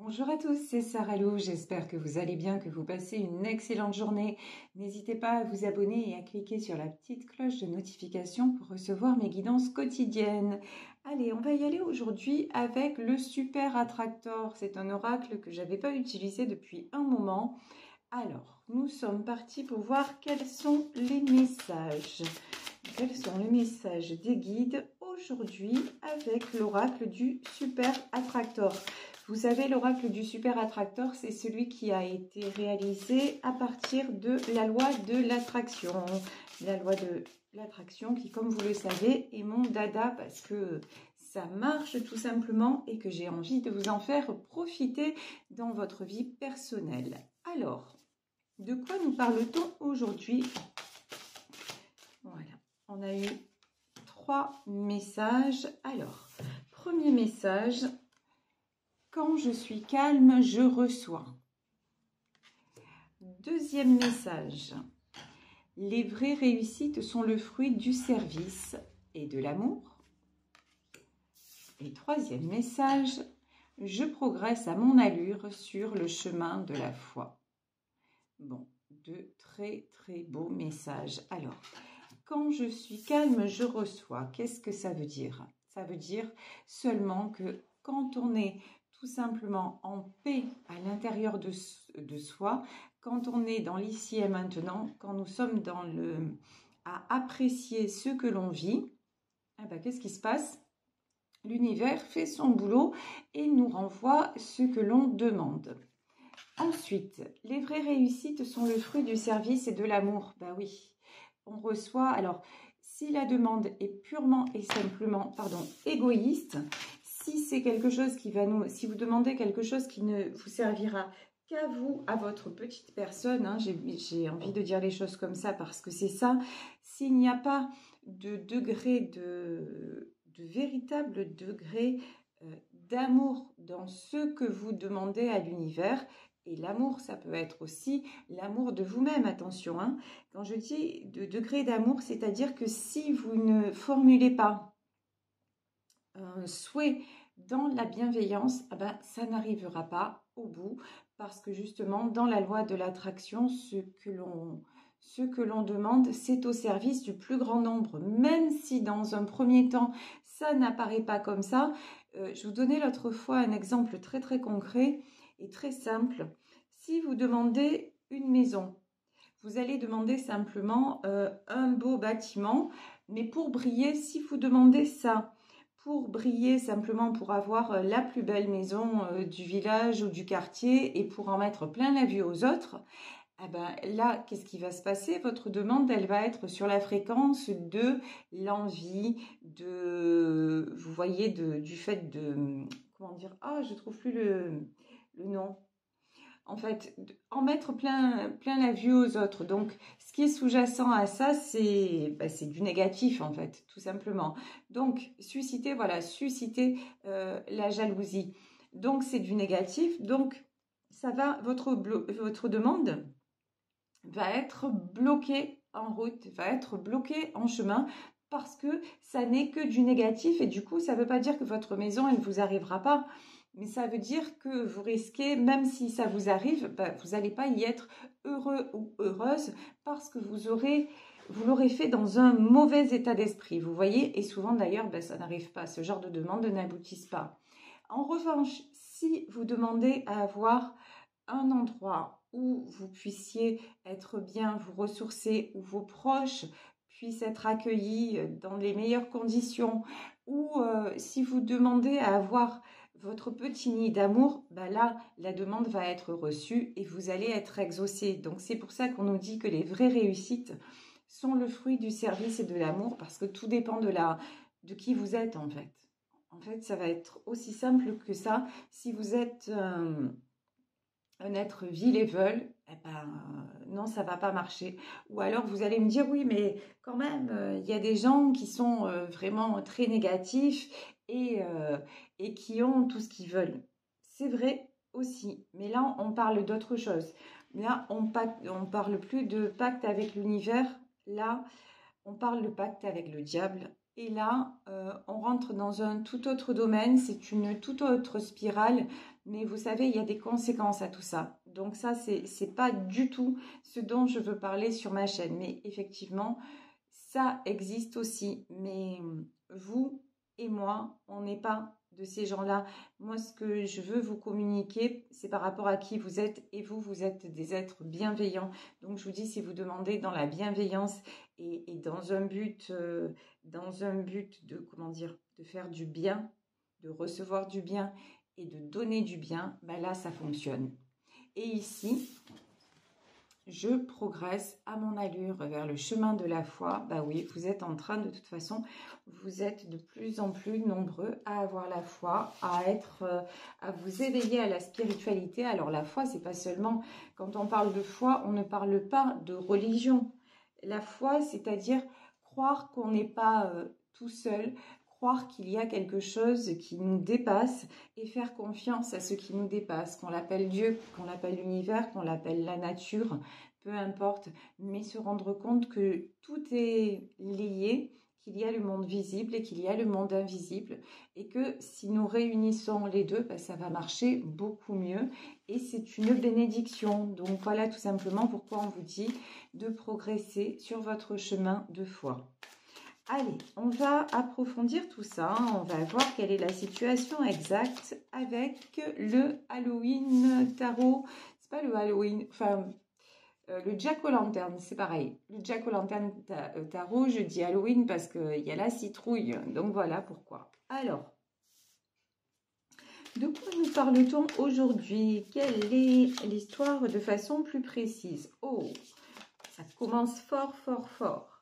Bonjour à tous, c'est Sarah Lou, j'espère que vous allez bien, que vous passez une excellente journée. N'hésitez pas à vous abonner et à cliquer sur la petite cloche de notification pour recevoir mes guidances quotidiennes. Allez, on va y aller aujourd'hui avec le Super Attractor. C'est un oracle que je n'avais pas utilisé depuis un moment. Alors, nous sommes partis pour voir quels sont les messages. Quels sont les messages des guides aujourd'hui avec l'oracle du Super Attractor. Vous savez, l'oracle du Super Attractor, c'est celui qui a été réalisé à partir de la loi de l'attraction. La loi de l'attraction qui, comme vous le savez, est mon dada parce que ça marche tout simplement et que j'ai envie de vous en faire profiter dans votre vie personnelle. Alors, de quoi nous parle-t-on aujourd'hui? Voilà, on a eu 3 messages. Alors, premier message, quand je suis calme, je reçois. Deuxième message, les vraies réussites sont le fruit du service et de l'amour. Et troisième message, je progresse à mon allure sur le chemin de la foi. Bon, de très très beaux messages. Alors, quand je suis calme, je reçois. Qu'est-ce que ça veut dire? Ça veut dire seulement que quand on est tout simplement en paix à l'intérieur de soi, quand on est dans l'ici et maintenant, quand nous sommes dans à apprécier ce que l'on vit, eh ben, qu'est-ce qui se passe? L'univers fait son boulot et nous renvoie ce que l'on demande. Ensuite, les vraies réussites sont le fruit du service et de l'amour. Ben oui, on reçoit, alors si la demande est purement et simplement, égoïste, si c'est quelque chose qui va si vous demandez quelque chose qui ne vous servira qu'à vous, à votre petite personne, hein, j'ai envie de dire les choses comme ça parce que c'est ça, s'il n'y a pas de degré de véritable degré d'amour dans ce que vous demandez à l'univers. Et l'amour, ça peut être aussi l'amour de vous-même, attention. Hein. Quand je dis de degré d'amour, c'est-à-dire que si vous ne formulez pas un souhait dans la bienveillance, eh ben, ça n'arrivera pas au bout parce que justement, dans la loi de l'attraction, ce que l'on demande, c'est au service du plus grand nombre. Même si dans un premier temps, ça n'apparaît pas comme ça. Je vous donnais l'autre fois un exemple très très concret et très simple. Si vous demandez une maison, vous allez demander simplement un beau bâtiment, mais pour briller, si vous demandez ça, pour briller simplement pour avoir la plus belle maison du village ou du quartier et pour en mettre plein la vue aux autres, eh ben là, qu'est-ce qui va se passer? Votre demande, elle va être sur la fréquence de l'envie, vous voyez, du fait de, comment dire, je trouve plus le nom. En fait, en mettre plein la vue aux autres. Donc, ce qui est sous-jacent à ça, c'est du négatif, en fait, tout simplement. Donc, susciter la jalousie. Donc, c'est du négatif. Donc, ça va, votre demande va être bloquée en route, va être bloquée en chemin parce que ça n'est que du négatif et du coup, ça ne veut pas dire que votre maison, elle ne vous arrivera pas. Mais ça veut dire que vous risquez, même si ça vous arrive, vous n'allez pas y être heureux ou heureuse parce que vous l'aurez fait dans un mauvais état d'esprit. Vous voyez, et souvent d'ailleurs, ça n'arrive pas. Ce genre de demandes n'aboutissent pas. En revanche, si vous demandez à avoir un endroit où vous puissiez être bien, vous ressourcer, où vos proches puissent être accueillis dans les meilleures conditions, ou si vous demandez à avoir votre petit nid d'amour, là, la demande va être reçue et vous allez être exaucé. Donc, c'est pour ça qu'on nous dit que les vraies réussites sont le fruit du service et de l'amour parce que tout dépend de qui vous êtes, en fait. En fait, ça va être aussi simple que ça. Si vous êtes un être vil et veule, non, ça va pas marcher. Ou alors vous allez me dire, oui, mais quand même, il y a des gens qui sont vraiment très négatifs et qui ont tout ce qu'ils veulent. C'est vrai aussi, mais là, on parle d'autre chose. Là, on parle plus de pacte avec l'univers. Là, on parle de pacte avec le diable. Et là, on rentre dans un tout autre domaine. C'est une toute autre spirale mais vous savez, il y a des conséquences à tout ça. Donc ça, c'est pas du tout ce dont je veux parler sur ma chaîne. Mais effectivement, ça existe aussi. Mais vous et moi, on n'est pas de ces gens-là. Moi, ce que je veux vous communiquer, c'est par rapport à qui vous êtes. Et vous, vous êtes des êtres bienveillants. Donc, je vous dis, si vous demandez dans la bienveillance et dans un but de, comment dire, de faire du bien, de recevoir du bien et de donner du bien, ben là, ça fonctionne. Et ici, je progresse à mon allure vers le chemin de la foi. Bah oui, vous êtes en train, de toute façon, vous êtes de plus en plus nombreux à avoir la foi, à vous éveiller à la spiritualité. Alors la foi, c'est pas seulement, quand on parle de foi, on ne parle pas de religion. La foi, c'est-à-dire croire qu'on n'est pas tout seul, croire qu'il y a quelque chose qui nous dépasse et faire confiance à ce qui nous dépasse, qu'on l'appelle Dieu, qu'on l'appelle l'univers, qu'on l'appelle la nature, peu importe, mais se rendre compte que tout est lié, qu'il y a le monde visible et qu'il y a le monde invisible et que si nous réunissons les deux, ben, ça va marcher beaucoup mieux et c'est une bénédiction. Donc voilà tout simplement pourquoi on vous dit de progresser sur votre chemin de foi. Allez, on va approfondir tout ça, on va voir quelle est la situation exacte avec le Halloween Tarot. C'est pas le Halloween, enfin le Jack-o'-lanterne, c'est pareil. Le Jack-o'-lanterne Tarot, je dis Halloween parce qu'il y a la citrouille, donc voilà pourquoi. Alors, de quoi nous parle-t-on aujourd'hui? Quelle est l'histoire de façon plus précise? Oh, ça commence fort, fort, fort.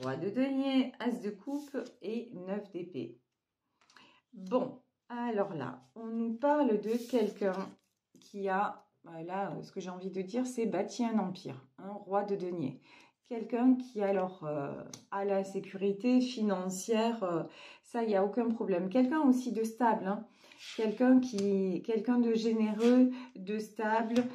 Roi de denier, as de coupe et 9 d'épée. Bon, alors là, on nous parle de quelqu'un qui a, là, ce que j'ai envie de dire, c'est bâti un empire, un roi de denier. Quelqu'un qui, alors, a la sécurité financière, ça, il n'y a aucun problème. Quelqu'un aussi de stable, hein. Quelqu'un de généreux, de stable,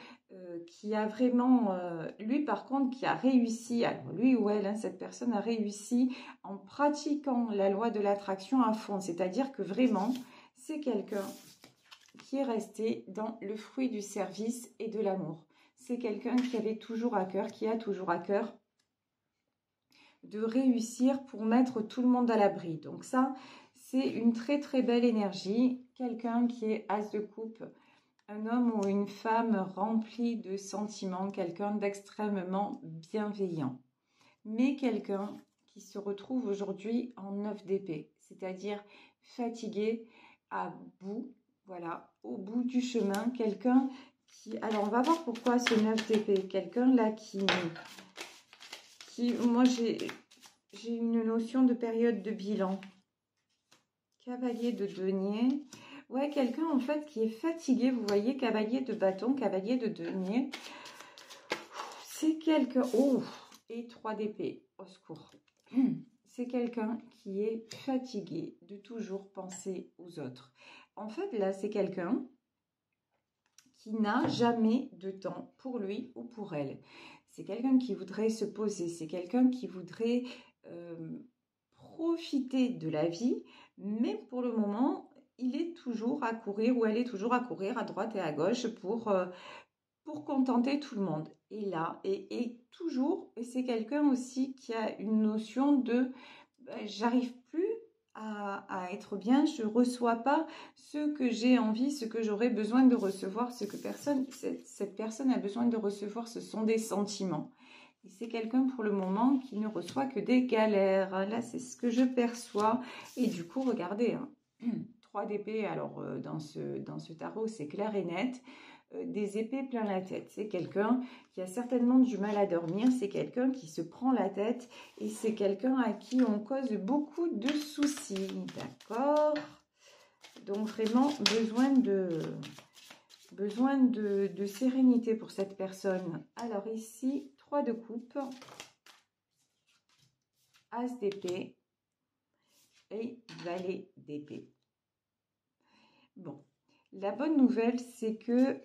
qui a vraiment, lui par contre, qui a réussi, alors lui ou elle, hein, cette personne a réussi en pratiquant la loi de l'attraction à fond, c'est-à-dire que vraiment, c'est quelqu'un qui est resté dans le fruit du service et de l'amour. C'est quelqu'un qui avait toujours à cœur, qui a toujours à cœur de réussir pour mettre tout le monde à l'abri. Donc ça, c'est une très très belle énergie. Quelqu'un qui est as de coupe, un homme ou une femme rempli de sentiments, quelqu'un d'extrêmement bienveillant. Mais quelqu'un qui se retrouve aujourd'hui en 9 d'épée, c'est-à-dire fatigué, à bout, voilà, au bout du chemin. Quelqu'un qui... Alors, on va voir pourquoi ce 9 d'épée. Quelqu'un là qui moi, j'ai une notion de période de bilan. Cavalier de denier. Ouais, quelqu'un en fait qui est fatigué, vous voyez, cavalier de bâton, cavalier de denier. C'est quelqu'un... Oh, et 3 d'épée, au secours. C'est quelqu'un qui est fatigué de toujours penser aux autres. En fait, là, c'est quelqu'un qui n'a jamais de temps pour lui ou pour elle. C'est quelqu'un qui voudrait se poser, c'est quelqu'un qui voudrait profiter de la vie, mais pour le moment, il est toujours à courir ou elle est toujours à courir à droite et à gauche pour contenter tout le monde. Et là, et toujours, et c'est quelqu'un aussi qui a une notion de j'arrive plus à être bien, je ne reçois pas ce que j'ai envie, ce que j'aurais besoin de recevoir, ce que cette personne a besoin de recevoir, ce sont des sentiments. Et c'est quelqu'un pour le moment qui ne reçoit que des galères. Là, c'est ce que je perçois. Et du coup, regardez, hein, 3 d'épée, alors dans ce tarot, c'est clair et net. Des épées plein la tête. C'est quelqu'un qui a certainement du mal à dormir. C'est quelqu'un qui se prend la tête. Et c'est quelqu'un à qui on cause beaucoup de soucis. D'accord? Donc, vraiment, besoin de sérénité pour cette personne. Alors, ici, 3 de coupe, as d'épée et valet d'épée. Bon, la bonne nouvelle, c'est que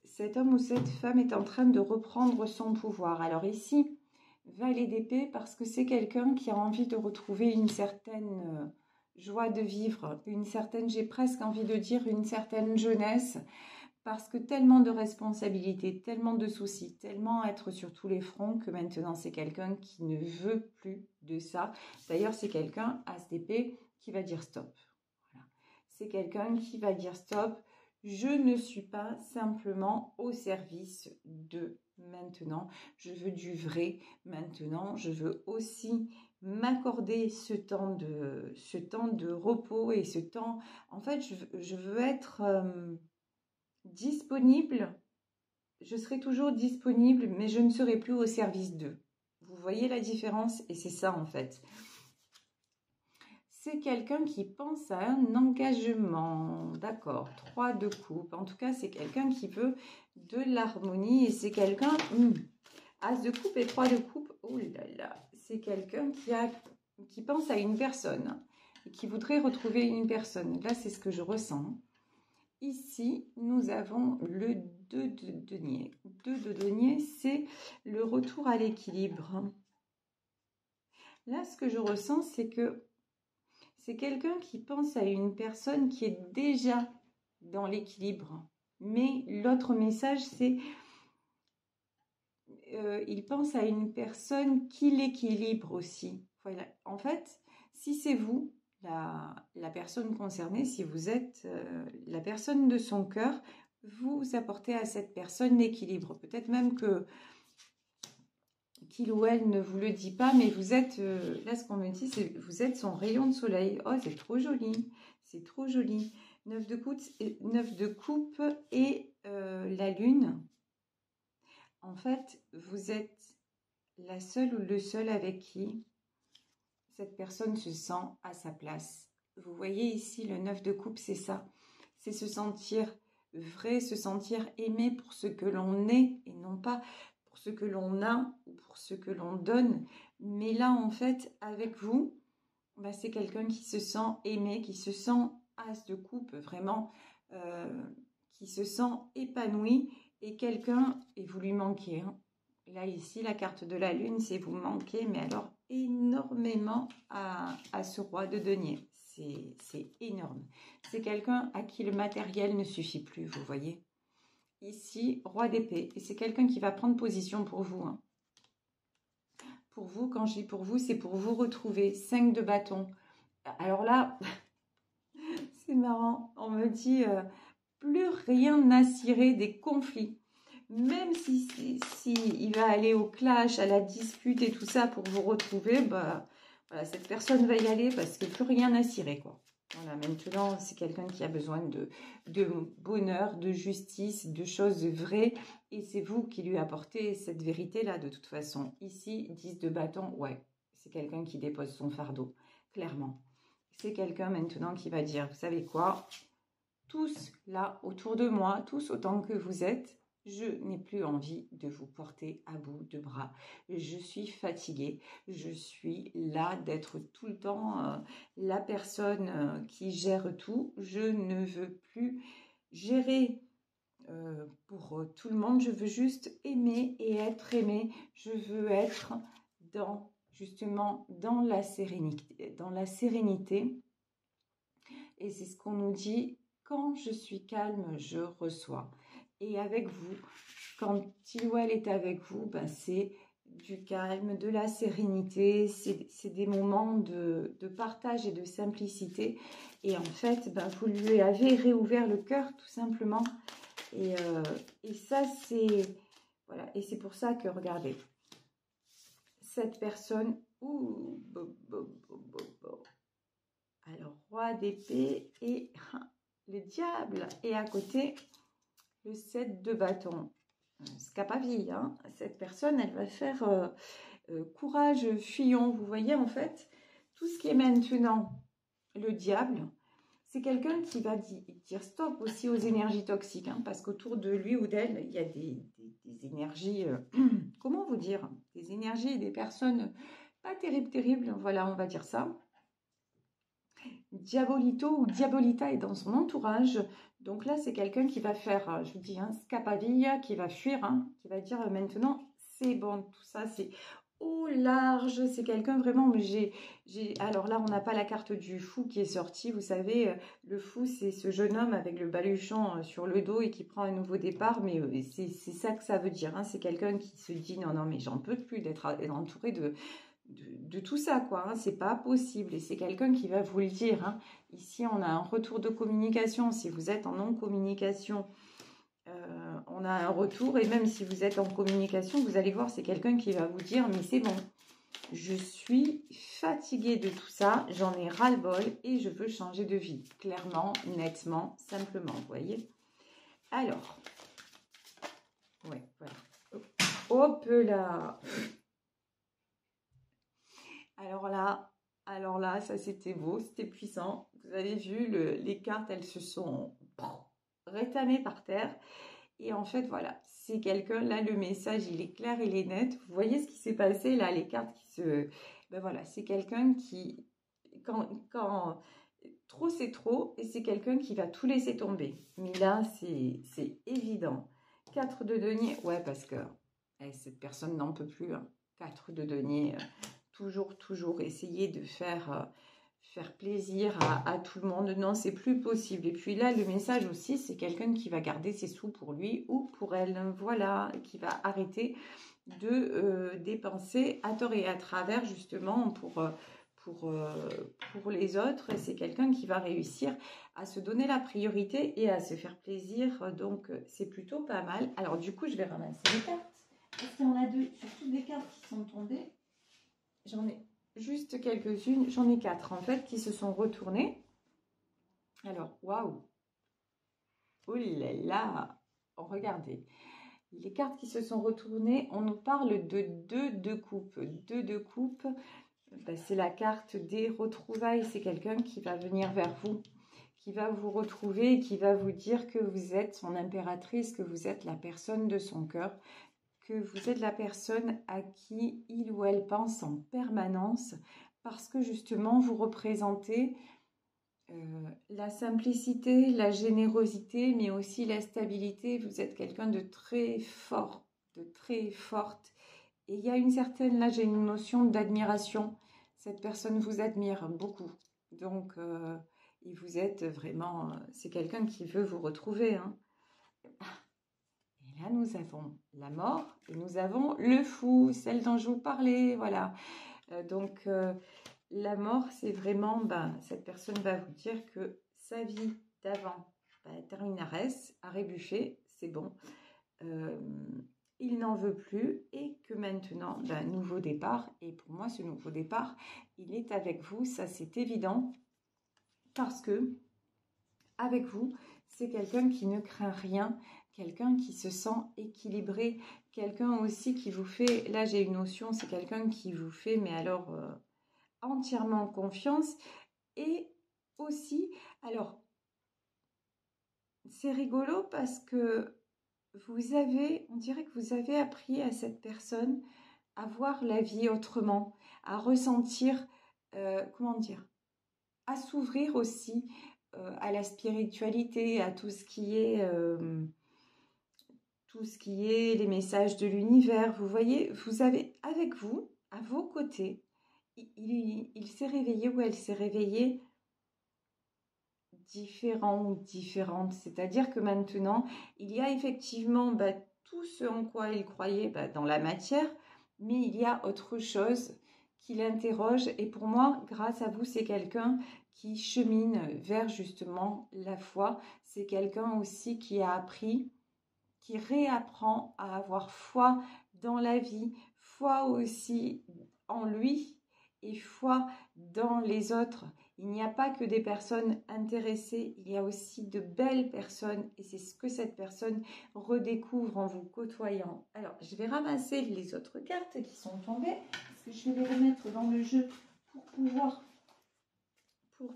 cet homme ou cette femme est en train de reprendre son pouvoir. Alors ici, valet d'épée, parce que c'est quelqu'un qui a envie de retrouver une certaine joie de vivre, une certaine, j'ai presque envie de dire une certaine jeunesse, parce que tellement de responsabilités, tellement de soucis, tellement être sur tous les fronts que maintenant c'est quelqu'un qui ne veut plus de ça. D'ailleurs, c'est quelqu'un, ASDP, qui va dire stop. Voilà. C'est quelqu'un qui va dire stop. Je ne suis pas simplement au service de maintenant. Je veux du vrai maintenant. Je veux aussi m'accorder ce temps de repos et ce temps. En fait, je veux être disponible. Je serai toujours disponible, mais je ne serai plus au service d'eux. Vous voyez la différence? Et c'est ça en fait. C'est quelqu'un qui pense à un engagement. D'accord, 3 de coupe. En tout cas, c'est quelqu'un qui veut de l'harmonie et c'est quelqu'un... As de coupe et 3 de coupe. Oh là là. C'est quelqu'un qui pense à une personne et qui voudrait retrouver une personne. Là, c'est ce que je ressens. Ici, nous avons le 2 de denier. 2 de denier, c'est le retour à l'équilibre. Là, ce que je ressens, c'est que c'est quelqu'un qui pense à une personne qui est déjà dans l'équilibre. Mais l'autre message, c'est il pense à une personne qui l'équilibre aussi. Voilà. En fait, si c'est vous, la personne concernée, si vous êtes la personne de son cœur, vous apportez à cette personne l'équilibre. Peut-être même que qu'il ou elle ne vous le dit pas, mais vous êtes, là ce qu'on me dit, c'est vous êtes son rayon de soleil. Oh, c'est trop joli, c'est trop joli. 9 de coupe et la lune. En fait, vous êtes la seule ou le seul avec qui cette personne se sent à sa place. Vous voyez ici, le 9 de coupe, c'est ça. C'est se sentir vrai, se sentir aimé pour ce que l'on est et non pas pour ce que l'on a ou pour ce que l'on donne. Mais là, en fait, avec vous, bah, c'est quelqu'un qui se sent aimé, qui se sent as de coupe, vraiment, qui se sent épanoui et quelqu'un, et vous lui manquez. Hein. Là, ici, la carte de la lune, c'est vous manquez, mais alors énormément à ce roi de denier. C'est énorme. C'est quelqu'un à qui le matériel ne suffit plus, vous voyez. Ici, roi d'épée. Et c'est quelqu'un qui va prendre position pour vous. Hein. Pour vous, quand je dis pour vous, c'est pour vous retrouver. 5 de bâton. Alors là, c'est marrant. On me dit plus rien à cirer des conflits. Même si il va aller au clash, à la dispute et tout ça pour vous retrouver, bah, voilà, cette personne va y aller parce que plus rien à cirer, quoi. Voilà, maintenant, c'est quelqu'un qui a besoin de bonheur, de justice, de choses vraies. Et c'est vous qui lui apportez cette vérité-là, de toute façon. Ici, 10 de bâton, ouais, c'est quelqu'un qui dépose son fardeau, clairement. C'est quelqu'un maintenant qui va dire, vous savez quoi, tous là, autour de moi, tous autant que vous êtes, je n'ai plus envie de vous porter à bout de bras. Je suis fatiguée. Je suis là d'être tout le temps la personne qui gère tout. Je ne veux plus gérer pour tout le monde. Je veux juste aimer et être aimée. Je veux être justement dans la sérénité. Dans la sérénité. Et c'est ce qu'on nous dit. Quand je suis calme, je reçois. Et avec vous, quand il ou elle est avec vous, ben c'est du calme, de la sérénité, c'est des moments de partage et de simplicité. Et en fait, ben vous lui avez réouvert le cœur tout simplement. Et ça, c'est... Voilà, et c'est pour ça que, regardez, cette personne... Ouh, alors, roi d'épée et le diable. Et à côté... le 7 de bâton, scapavie, hein. Cette personne, elle va faire courage, fuyons. Vous voyez, en fait, tout ce qui est maintenant le diable, c'est quelqu'un qui va dire stop aussi aux énergies toxiques, hein, parce qu'autour de lui ou d'elle, il y a des énergies, comment vous dire, des énergies et des personnes pas terribles, voilà, on va dire ça. Diabolito ou Diabolita est dans son entourage. Donc là, c'est quelqu'un qui va faire, je vous dis, scapavia, qui va fuir, hein, qui va dire maintenant, c'est bon, tout ça, c'est au large. C'est quelqu'un vraiment, alors là, on n'a pas la carte du fou qui est sortie. Vous savez, le fou, c'est ce jeune homme avec le baluchon sur le dos et qui prend un nouveau départ. Mais c'est ça que ça veut dire. Hein. C'est quelqu'un qui se dit, non, non, mais j'en peux plus d'être entouré de tout ça, quoi. Hein. C'est pas possible. Et c'est quelqu'un qui va vous le dire. Hein. Ici, on a un retour de communication. Si vous êtes en non-communication, on a un retour. Et même si vous êtes en communication, vous allez voir, c'est quelqu'un qui va vous dire, mais c'est bon. Je suis fatiguée de tout ça, j'en ai ras-le-bol et je veux changer de vie. Clairement, nettement, simplement, vous voyez. Alors, ouais, voilà. Hop là. Alors là, ça c'était beau, c'était puissant. Vous avez vu, les cartes, elles se sont rétamées par terre. Et en fait, voilà, c'est quelqu'un, là, le message, il est clair, il est net. Vous voyez ce qui s'est passé, là, les cartes qui se... Ben voilà, c'est quelqu'un qui, quand trop, c'est trop, et c'est quelqu'un qui va tout laisser tomber. Mais là, c'est évident. 4 de denier, ouais, parce que cette personne n'en peut plus. Hein. 4 de denier, toujours essayer de faire plaisir à tout le monde. Non, c'est plus possible. Et puis là, le message aussi, c'est quelqu'un qui va garder ses sous pour lui ou pour elle. Voilà, qui va arrêter de dépenser à tort et à travers, justement, pour les autres. Et c'est quelqu'un qui va réussir à se donner la priorité et à se faire plaisir. Donc, c'est plutôt pas mal. Alors, du coup, je vais ramasser les cartes. Parce qu'il y en a deux, surtout des cartes qui sont tombées. J'en ai juste quelques-unes. J'en ai 4, en fait, qui se sont retournées. Alors, waouh! Oh là là! Regardez. Les cartes qui se sont retournées, on nous parle de 2 de coupe. 2 de coupe, ben, c'est la carte des retrouvailles. C'est quelqu'un qui va venir vers vous, qui va vous retrouver et qui va vous dire que vous êtes son impératrice, que vous êtes la personne de son cœur, que vous êtes la personne à qui il ou elle pense en permanence parce que justement vous représentez la simplicité, la générosité, mais aussi la stabilité. Vous êtes quelqu'un de très fort, de très forte. Et il y a une certaine, là j'ai une notion d'admiration. Cette personne vous admire beaucoup. Donc, et vous êtes vraiment, c'est quelqu'un qui veut vous retrouver. Hein. Et là, nous avons la mort et nous avons le fou, celle dont je vous parlais. Voilà. Donc, la mort, c'est vraiment, cette personne va vous dire que sa vie d'avant, terminares, a rébuffé, c'est bon. Il n'en veut plus et que maintenant, nouveau départ. Et pour moi, ce nouveau départ, il est avec vous, ça c'est évident. Parce que, avec vous, c'est quelqu'un qui ne craint rien, quelqu'un qui se sent équilibré, quelqu'un aussi qui vous fait, là j'ai une notion, c'est quelqu'un qui vous fait, mais alors entièrement confiance. Et aussi, alors, c'est rigolo parce que on dirait que vous avez appris à cette personne à voir la vie autrement, à ressentir, comment dire, à s'ouvrir aussi à la spiritualité, à tout ce qui est les messages de l'univers. Vous voyez, vous avez avec vous, à vos côtés, il s'est réveillé ou elle s'est réveillée différent ou différente. C'est-à-dire que maintenant, il y a effectivement tout ce en quoi il croyait dans la matière, mais il y a autre chose qui l'interroge. Et pour moi, grâce à vous, c'est quelqu'un qui chemine vers justement la foi. C'est quelqu'un aussi qui a appris, qui réapprend à avoir foi dans la vie, foi aussi en lui et foi dans les autres. Il n'y a pas que des personnes intéressées, il y a aussi de belles personnes et c'est ce que cette personne redécouvre en vous côtoyant. Alors, je vais ramasser les autres cartes qui sont tombées parce que je vais les remettre dans le jeu pour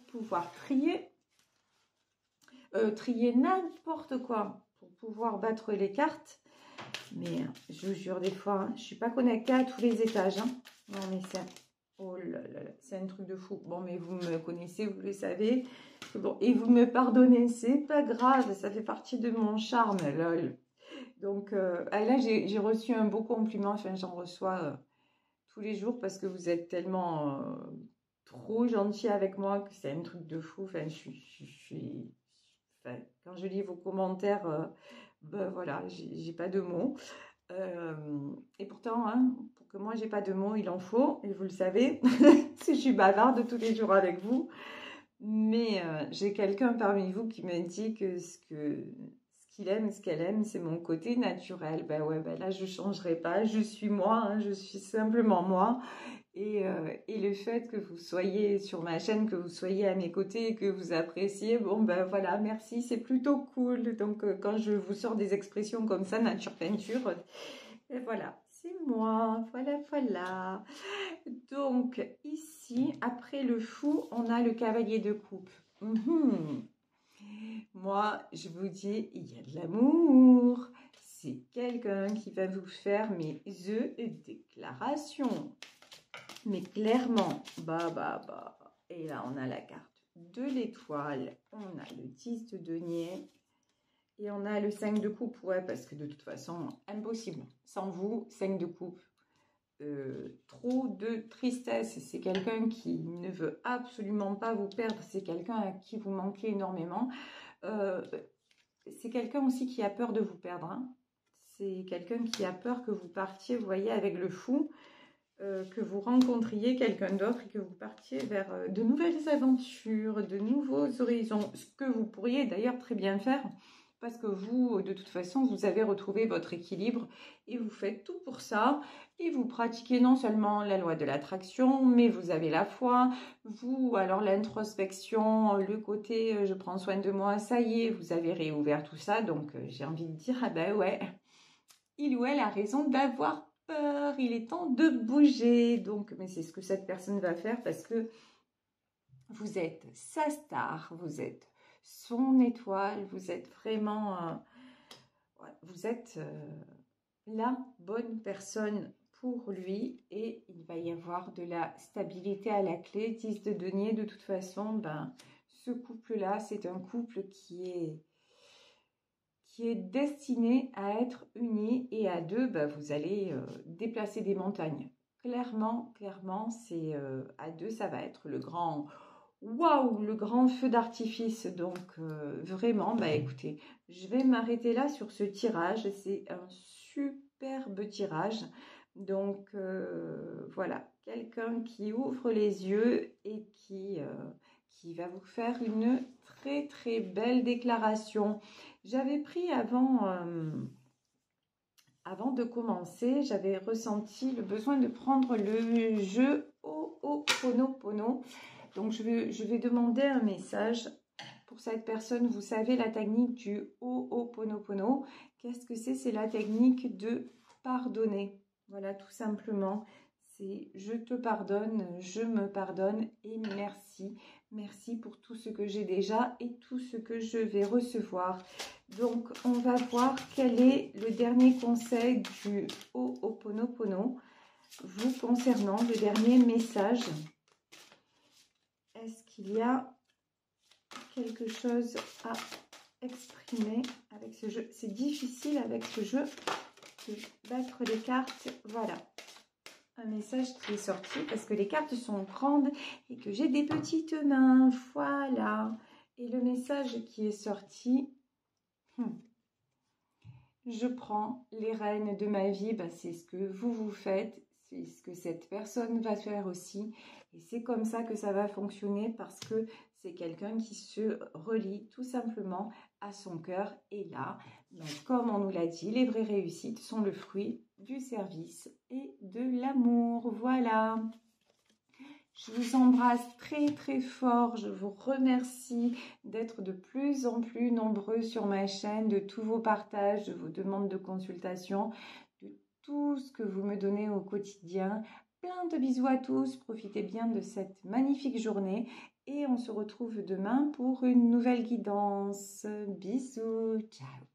pouvoir trier. Trier n'importe quoi pour pouvoir battre les cartes. Mais je vous jure, des fois, je ne suis pas connectée à tous les étages. Hein. Non, mais c'est... Oh là là, c'est un truc de fou. Bon, mais vous me connaissez, vous le savez. Bon, et vous me pardonnez, c'est pas grave, ça fait partie de mon charme, lol. Donc là, j'ai reçu un beau compliment. Enfin, j'en reçois tous les jours parce que vous êtes tellement trop gentil avec moi que c'est un truc de fou. Enfin, enfin, quand je lis vos commentaires, ben voilà, j'ai pas de mots. Et pourtant, hein, pour que moi j'ai pas de mots, il en faut, et vous le savez, si je suis bavarde tous les jours avec vous. Mais j'ai quelqu'un parmi vous qui me dit que ce qu'il aime, ce qu'elle aime, c'est mon côté naturel. Ben ouais, ben là je changerai pas, je suis moi, hein, je suis simplement moi. Et le fait que vous soyez sur ma chaîne, que vous soyez à mes côtés, que vous appréciez, bon ben voilà, merci, c'est plutôt cool. Donc quand je vous sors des expressions comme ça, nature peinture, et voilà, c'est moi, voilà. Donc ici, après le fou, on a le cavalier de coupe. Moi, je vous dis, il y a de l'amour. C'est quelqu'un qui va vous faire mes déclarations. Mais clairement, Et là, on a la carte de l'étoile. On a le 10 de denier. Et on a le 5 de coupe. Ouais, parce que de toute façon, impossible. Sans vous, 5 de coupe. Trop de tristesse. C'est quelqu'un qui ne veut absolument pas vous perdre. C'est quelqu'un à qui vous manquez énormément. C'est quelqu'un aussi qui a peur de vous perdre. Hein. C'est quelqu'un qui a peur que vous partiez, vous voyez, avec le fou. Que vous rencontriez quelqu'un d'autre et que vous partiez vers de nouvelles aventures, de nouveaux horizons, ce que vous pourriez d'ailleurs très bien faire, parce que vous, de toute façon, vous avez retrouvé votre équilibre et vous faites tout pour ça, et vous pratiquez non seulement la loi de l'attraction, mais vous avez la foi, vous, alors l'introspection, le côté je prends soin de moi, ça y est, vous avez réouvert tout ça, donc j'ai envie de dire, ah ben ouais, il ou elle a raison d'avoir peur, il est temps de bouger. Donc, mais c'est ce que cette personne va faire parce que vous êtes sa star, vous êtes son étoile, vous êtes vraiment, vous êtes la bonne personne pour lui et il va y avoir de la stabilité à la clé. 10 de denier, de toute façon, ben, ce couple-là, c'est un couple qui est destiné à être uni et à deux, bah, vous allez déplacer des montagnes. Clairement, c'est à deux, ça va être le grand waouh, le grand feu d'artifice. Donc vraiment, bah écoutez, je vais m'arrêter là sur ce tirage. C'est un superbe tirage. Donc voilà, quelqu'un qui ouvre les yeux et qui va vous faire une très belle déclaration. J'avais pris avant de commencer, j'avais ressenti le besoin de prendre le jeu Ho'oponopono. Donc je vais demander un message pour cette personne. Vous savez la technique du Ho'oponopono. Qu'est-ce que c'est? C'est la technique de pardonner. Voilà, tout simplement. C'est je te pardonne, je me pardonne et merci. Merci pour tout ce que j'ai déjà et tout ce que je vais recevoir. Donc, on va voir quel est le dernier conseil du Ho'oponopono vous concernant, le dernier message. Est-ce qu'il y a quelque chose à exprimer avec ce jeu? C'est difficile avec ce jeu de battre les cartes. Voilà. Un message qui est sorti parce que les cartes sont grandes et que j'ai des petites mains. Voilà. Et le message qui est sorti, je prends les rênes de ma vie. Ben, c'est ce que vous faites. C'est ce que cette personne va faire aussi. Et c'est comme ça que ça va fonctionner parce que c'est quelqu'un qui se relie tout simplement à son cœur. Et là, donc, comme on nous l'a dit, les vraies réussites sont le fruit du service et de l'amour. Voilà. Je vous embrasse très fort. Je vous remercie d'être de plus en plus nombreux sur ma chaîne, de tous vos partages, de vos demandes de consultation, de tout ce que vous me donnez au quotidien. Plein de bisous à tous. Profitez bien de cette magnifique journée. Et on se retrouve demain pour une nouvelle guidance. Bisous. Ciao.